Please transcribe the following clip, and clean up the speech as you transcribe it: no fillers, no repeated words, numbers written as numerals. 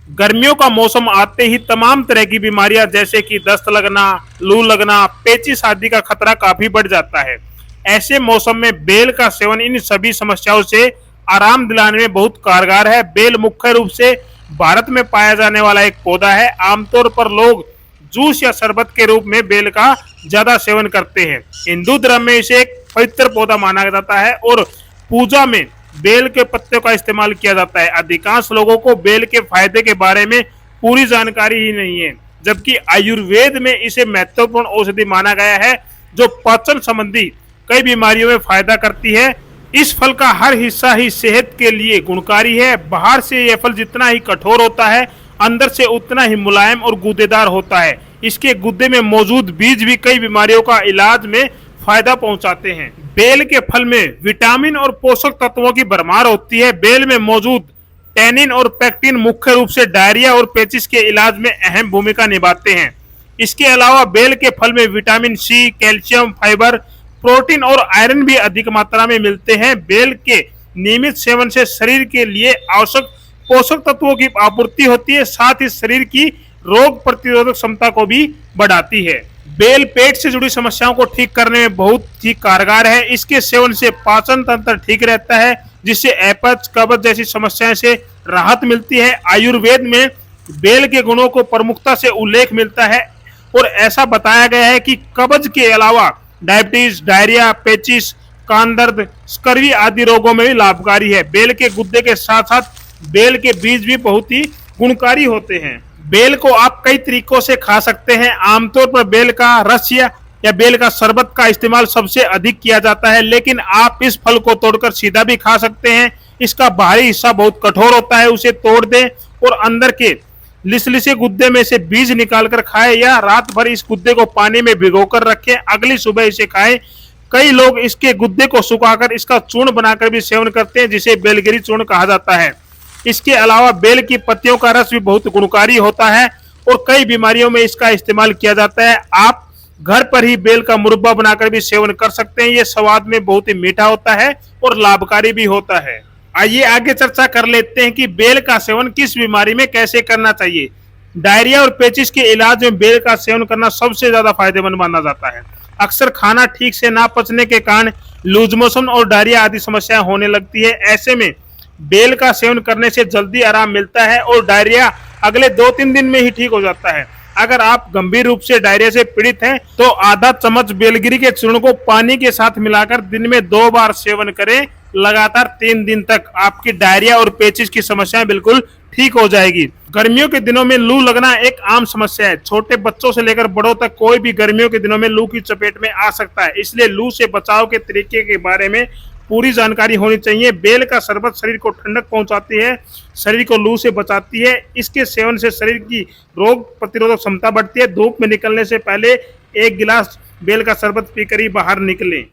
गर्मियों का मौसम आते ही तमाम तरह की बीमारियां जैसे कि दस्त लगना, लू लगना, पेचिश आदि का खतरा काफी बढ़ जाता है। ऐसे मौसम में बेल का सेवन इन सभी समस्याओं से आराम दिलाने में बहुत कारगर है। बेल मुख्य रूप से भारत में पाया जाने वाला एक पौधा है। आमतौर पर लोग जूस या शरबत के रूप में बेल का ज्यादा सेवन करते हैं। हिंदू धर्म में इसे एक पवित्र पौधा माना जाता है और पूजा में बेल के पत्ते का इस्तेमाल किया जाता है। अधिकांश लोगों को बेल के फायदे के बारे में पूरी जानकारी ही नहीं है, जबकि आयुर्वेद में इसे महत्वपूर्ण औषधि माना गया है जो पाचन संबंधी कई बीमारियों में फायदा करती है। इस फल का हर हिस्सा ही सेहत के लिए गुणकारी है। बाहर से यह फल जितना ही कठोर होता है, अंदर से उतना ही मुलायम और गूदेदार होता है। इसके गुद्दे में मौजूद बीज भी कई बीमारियों का इलाज में फायदा पहुंचाते हैं। बेल के फल में विटामिन और पोषक तत्वों की भरमार होती है। बेल में मौजूद टैनिन और पेक्टिन मुख्य रूप से डायरिया और पेचिश के इलाज में अहम भूमिका निभाते हैं। इसके अलावा बेल के फल में vitamin C, calcium, fibre, protein और आयरन भी अधिक मात्रा में मिलते हैं। बेल के नियमित सेवन से शरीर के लिए आवश्यक पोषक तत्वों की आपूर्ति होती है, साथ ही शरीर की रोग प्रतिरोधक क्षमता को भी बढ़ाती है। बेल पेट से जुड़ी समस्याओं को ठीक करने में बहुत ही कारगर है। इसके सेवन से पाचन तंत्र ठीक रहता है, जिससे अपच, कब्ज जैसी समस्याएं से राहत मिलती है। आयुर्वेद में बेल के गुणों को प्रमुखता से उल्लेख मिलता है और ऐसा बताया गया है कि कब्ज के अलावा डायबिटीज, डायरिया, पेचिश, कान दर्द, स्कर्वी आदि रोगों में भी लाभकारी है। बेल के गुद्दे के साथ साथ बेल के बीज भी बहुत ही गुणकारी होते हैं। बेल को आप कई तरीकों से खा सकते हैं। आमतौर पर बेल का रस या बेल का शरबत का इस्तेमाल सबसे अधिक किया जाता है, लेकिन आप इस फल को तोड़कर सीधा भी खा सकते हैं। इसका बाहरी हिस्सा बहुत कठोर होता है, उसे तोड़ दें और अंदर के लिसलिसे गुद्दे में से बीज निकालकर खाएं या रात भर इस गुद्दे को पानी में भिगोकर रखें, अगली सुबह इसे खाएं। कई लोग इसके गुद्दे को सुखाकर इसका चूर्ण बनाकर भी सेवन करते हैं, जिसे बेलगिरी चूर्ण कहा जाता है। इसके अलावा बेल की पत्तियों का रस भी बहुत गुणकारी होता है और कई बीमारियों में इसका इस्तेमाल किया जाता है। आप घर पर ही बेल का मुरब्बा बनाकर भी सेवन कर सकते हैं। ये स्वाद में बहुत ही मीठा होता है और लाभकारी भी होता है। आइए आगे चर्चा कर लेते हैं कि बेल का सेवन किस बीमारी में कैसे करना चाहिए। डायरिया और पेचिश के इलाज में बेल का सेवन करना सबसे ज्यादा फायदेमंद माना जाता है। अक्सर खाना ठीक से ना पचने के कारण लूज मोशन और डायरिया आदि समस्याएं होने लगती है। ऐसे में बेल का सेवन करने से जल्दी आराम मिलता है और डायरिया अगले 2-3 दिन में ही ठीक हो जाता है। अगर आप गंभीर रूप से डायरिया से पीड़ित हैं तो आधा चम्मच बेलगिरी के चूर्ण को पानी के साथ मिलाकर दिन में 2 बार सेवन करें। लगातार 3 दिन तक आपकी डायरिया और पेचिश की समस्याएं बिल्कुल ठीक हो जाएगी। गर्मियों के दिनों में लू लगना एक आम समस्या है। छोटे बच्चों से लेकर बड़ों तक कोई भी गर्मियों के दिनों में लू की चपेट में आ सकता है, इसलिए लू से बचाव के तरीके के बारे में पूरी जानकारी होनी चाहिए। बेल का शरबत शरीर को ठंडक पहुंचाती है, शरीर को लू से बचाती है। इसके सेवन से शरीर की रोग प्रतिरोधक क्षमता बढ़ती है। धूप में निकलने से पहले 1 गिलास बेल का शरबत पीकर ही बाहर निकलें।